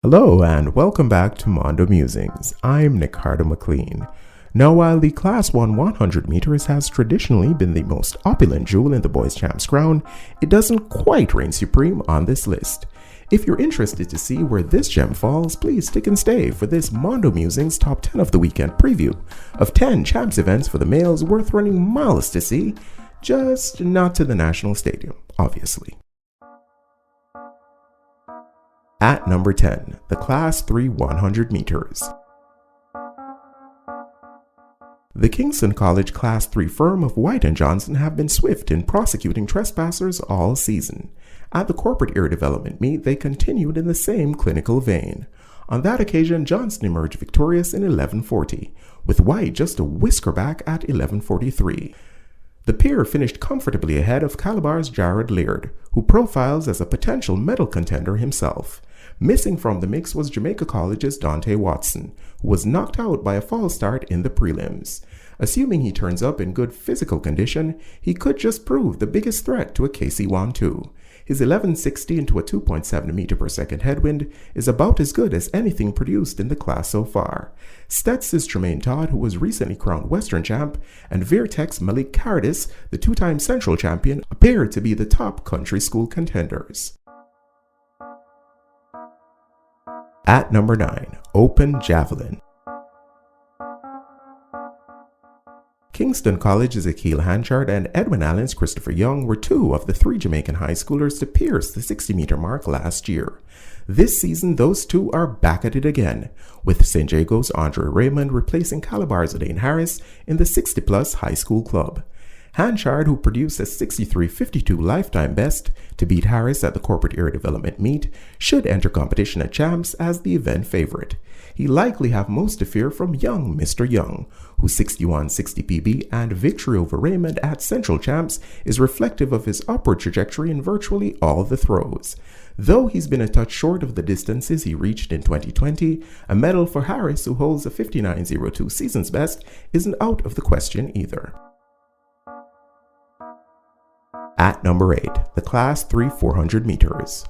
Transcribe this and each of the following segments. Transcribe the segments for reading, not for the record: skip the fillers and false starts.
Hello and welcome back to Mondo Musings. I'm Ricardo McLean. Now, while the Class 1 100 meters has traditionally been the most opulent jewel in the boys' champs crown, it doesn't quite reign supreme on this list. If you're interested to see where this gem falls, please stick and stay for this Mondo Musings Top 10 of the Weekend preview of 10 champs events for the males worth running miles to see, just not to the National Stadium, obviously. At number 10, the Class 3 100 meters. The Kingston College Class 3 firm of White & Johnson have been swift in prosecuting trespassers all season. At the corporate ear development meet, they continued in the same clinical vein. On that occasion, Johnson emerged victorious in 11:40, with White just a whisker back at 11:43. The pair finished comfortably ahead of Calabar's Jared Laird, who profiles as a potential medal contender himself. Missing from the mix was Jamaica College's Dante Watson, who was knocked out by a false start in the prelims. Assuming he turns up in good physical condition, he could just prove the biggest threat to a KC-12. His 11:60 into a 2.7 meter per second headwind is about as good as anything produced in the class so far. Stets' Tremaine Todd, who was recently crowned Western champ, and Vertex Malik Cardis, the two-time Central champion, appear to be the top country school contenders. At number 9, Open Javelin. Kingston College's Akil Hanchard and Edwin Allen's Christopher Young were two of the three Jamaican high schoolers to pierce the 60-meter mark last year. This season, those two are back at it again, with St. Jago's Andre Raymond replacing Calabar's Elaine Harris in the 60-plus high school club. Hanchard, who produced a 63.52 lifetime best to beat Harris at the corporate ear development meet, should enter competition at champs as the event favorite. He likely have most to fear from young Mr. Young, whose 61.60 PB and victory over Raymond at Central Champs is reflective of his upward trajectory in virtually all the throws. Though he's been a touch short of the distances he reached in 2020, a medal for Harris, who holds a 59.02 season's best, isn't out of the question either. At number 8, the Class 3 400 meters.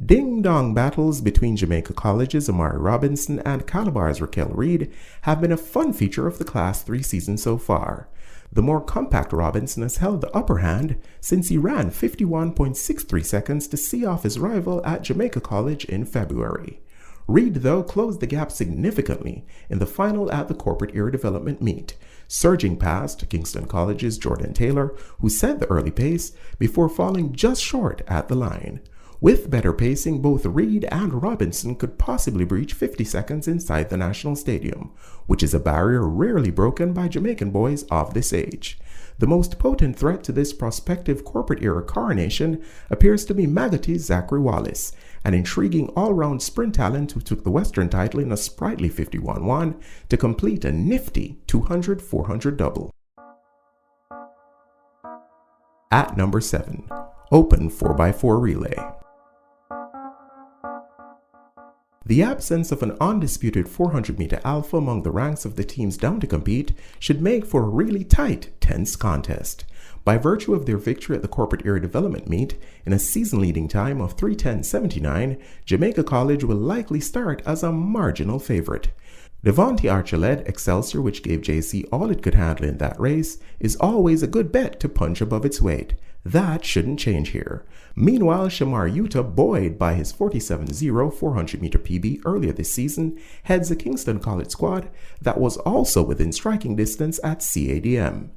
Ding-dong battles between Jamaica College's Amari Robinson and Calabar's Raquel Reed have been a fun feature of the Class 3 season so far. The more compact Robinson has held the upper hand since he ran 51.63 seconds to see off his rival at Jamaica College in February. Reed, though, closed the gap significantly in the final at the corporate ear development meet, surging past Kingston College's Jordan Taylor, who set the early pace before falling just short at the line. With better pacing, both Reed and Robinson could possibly breach 50 seconds inside the National Stadium, which is a barrier rarely broken by Jamaican boys of this age. The most potent threat to this prospective corporate-era coronation appears to be Magate's Zachary Wallace, an intriguing all-round sprint talent who took the Western title in a sprightly 51-1 to complete a nifty 200-400 double. At number 7, Open 4x4 relay. The absence of an undisputed 400-meter alpha among the ranks of the teams down to compete should make for a really tight, tense contest. By virtue of their victory at the corporate area development meet in a season-leading time of 3:10.79, Jamaica College will likely start as a marginal favorite. Devontae Archulette Excelsior, which gave JC all it could handle in that race, is always a good bet to punch above its weight. That shouldn't change here. Meanwhile, Shamar Utah, buoyed by his 47.0 400-meter PB earlier this season, heads a Kingston College squad that was also within striking distance at CADM.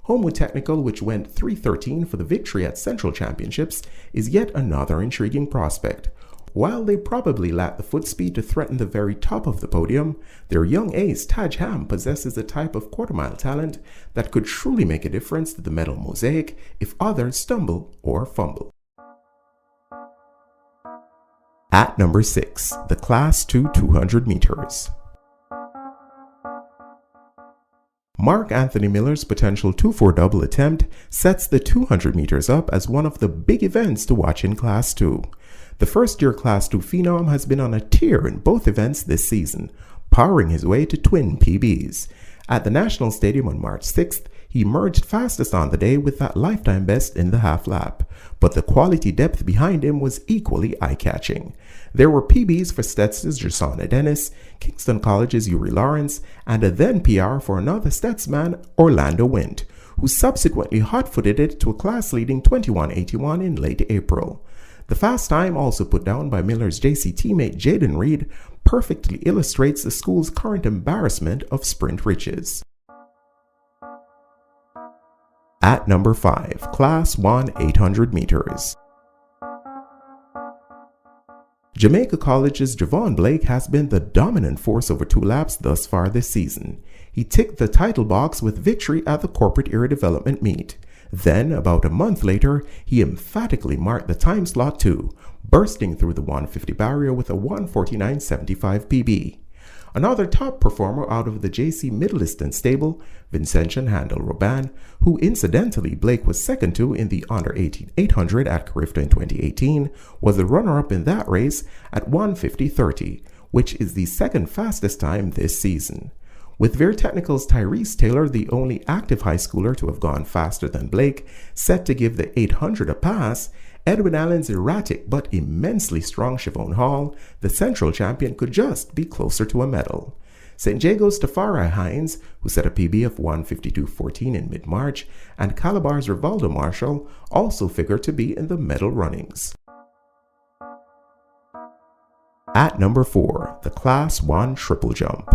Homewood Technical, which went 3:13 for the victory at Central Championships, is yet another intriguing prospect. While they probably lack the foot speed to threaten the very top of the podium, their young ace Taj Ham possesses a type of quarter-mile talent that could truly make a difference to the medal mosaic if others stumble or fumble. At number 6, the Class 2 200 meters. Mark Anthony Miller's potential 2-4 double attempt sets the 200 meters up as one of the big events to watch in Class 2. The first-year Class 2 phenom has been on a tear in both events this season, powering his way to twin PBs. At the National Stadium on March 6th, he he emerged fastest on the day with that lifetime best in the half lap, but the quality depth behind him was equally eye-catching. There were PBs for Stets's Jasona Dennis, Kingston College's Yuri Lawrence, and a then PR for another Stetsman, Orlando Wint, who subsequently hot-footed it to a class-leading 21.81 in late April. The fast time, also put down by Miller's JC teammate Jaden Reed, perfectly illustrates the school's current embarrassment of sprint riches. At number 5, Class 1 800 meters. Jamaica College's Javon Blake has been the dominant force over 2 laps thus far this season. He ticked the title box with victory at the Corporate Era Development Meet. Then, about a month later, he emphatically marked the time slot too, bursting through the 150 barrier with a 149.75 PB. Another top performer out of the JC Middle Distance stable, Vincentian Handel Roban, who incidentally Blake was second to in the Under 18 800 at Carifta in 2018, was the runner-up in that race at 150.30, which is the second fastest time this season. With Veer Technical's Tyrese Taylor, the only active high schooler to have gone faster than Blake, set to give the 800 a pass, Edwin Allen's erratic but immensely strong Siobhan Hall, the central champion, could just be closer to a medal. St. Jago's Tafari Hines, who set a PB of 152.14 in mid-March, and Calabar's Rivaldo Marshall also figure to be in the medal runnings. At number 4, the Class 1 triple jump.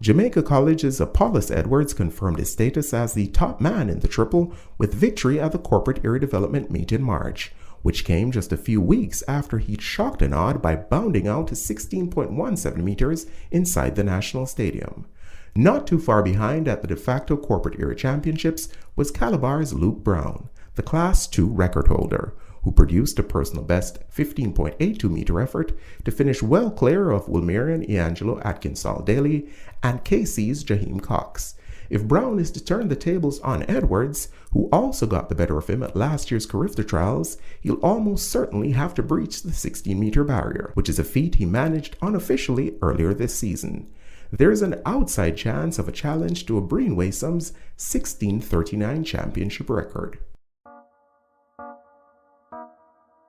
Jamaica College's Apollos Edwards confirmed his status as the top man in the triple with victory at the Corporate Era Development Meet in March, which came just a few weeks after he'd shocked an odd by bounding out to 16.17 meters inside the National Stadium. Not too far behind at the de facto Corporate Era Championships was Calabar's Luke Brown, the Class 2 record holder, who produced a personal best 15.82 meter effort to finish well clear of Wolmerian Iangelo Atkinsall-Daly and KC's Jaheim Cox. If Brown is to turn the tables on Edwards, who also got the better of him at last year's Carifta trials, he'll almost certainly have to breach the 16-meter barrier, which is a feat he managed unofficially earlier this season. There's an outside chance of a challenge to a Breen Waysom's 16:39 championship record.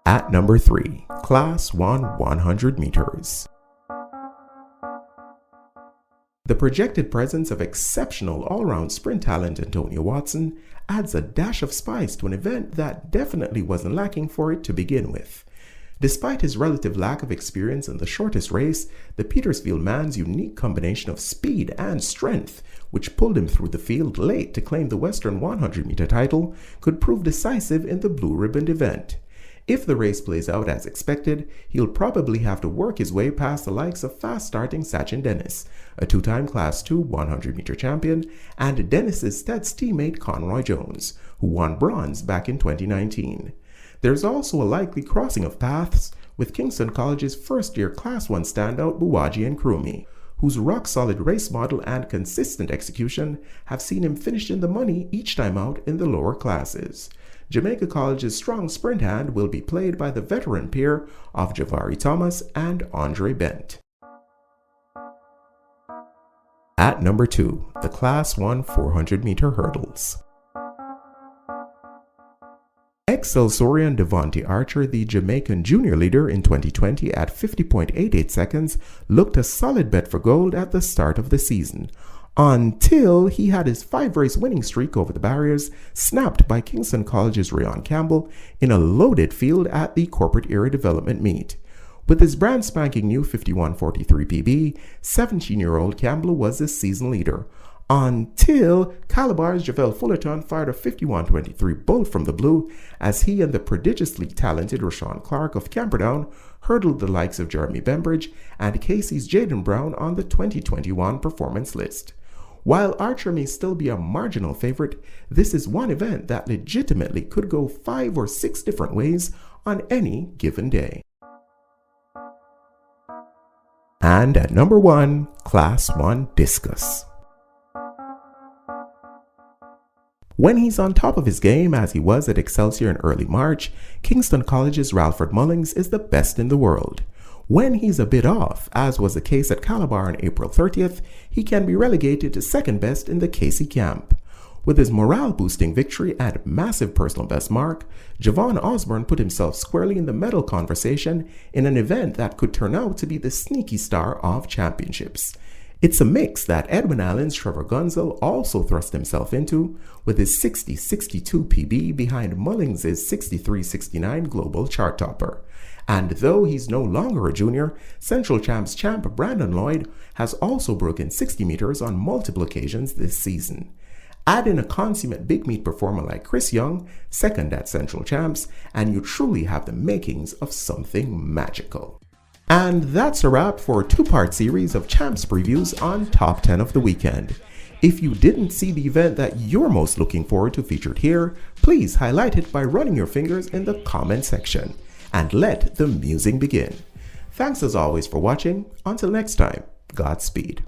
At number 3, Class 1 100 meters. The projected presence of exceptional all-round sprint talent Antonio Watson adds a dash of spice to an event that definitely wasn't lacking for it to begin with. Despite his relative lack of experience in the shortest race, the Petersfield man's unique combination of speed and strength, which pulled him through the field late to claim the Western 100-meter title, could prove decisive in the blue-ribboned event. If the race plays out as expected, he'll probably have to work his way past the likes of fast-starting Sachin Dennis, a 2-time Class 2 100-meter champion, and Dennis's Stets teammate Conroy Jones, who won bronze back in 2019. There's also a likely crossing of paths with Kingston College's first-year Class 1 standout Buwaji Nkrumah, whose rock-solid race model and consistent execution have seen him finish in the money each time out in the lower classes. Jamaica College's strong sprint hand will be played by the veteran pair of Javari Thomas and Andre Bent. At number 2, the Class 1 400-meter hurdles. Ex-Celsorian Devontae Archer, the Jamaican junior leader in 2020 at 50.88 seconds, looked a solid bet for gold at the start of the season, until he had his 5-race winning streak over the barriers snapped by Kingston College's Rayon Campbell in a loaded field at the Corporate Era Development Meet. With his brand spanking new 51.43 PB, 17-year-old Campbell was the season leader, until Calabar's Javel Fullerton fired a 51.23 bolt from the blue as he and the prodigiously talented Rashawn Clark of Camperdown hurdled the likes of Jeremy Bembridge and Casey's Jaden Brown on the 2021 performance list. While Archer may still be a marginal favorite, this is one event that legitimately could go 5 or 6 different ways on any given day. And at number 1, Class 1 Discus. When he's on top of his game, as he was at Excelsior in early March, Kingston College's Ralford Mullings is the best in the world. When he's a bit off, as was the case at Calabar on April 30th, he can be relegated to second best in the Casey camp. With his morale-boosting victory and massive personal best mark, Javon Osborne put himself squarely in the medal conversation in an event that could turn out to be the sneaky star of championships. It's a mix that Edwin Allen's Trevor Gunzel also thrust himself into with his 60.62 PB behind Mullings' 63.69 global chart topper. And though he's no longer a junior, Central Champs champ Brandon Lloyd has also broken 60 meters on multiple occasions this season. Add in a consummate big meat performer like Chris Young, second at Central Champs, and you truly have the makings of something magical. And that's a wrap for a two-part series of Champs previews on Top 10 of the Weekend. If you didn't see the event that you're most looking forward to featured here, please highlight it by running your fingers in the comment section. And let the musing begin. Thanks as always for watching. Until next time, Godspeed.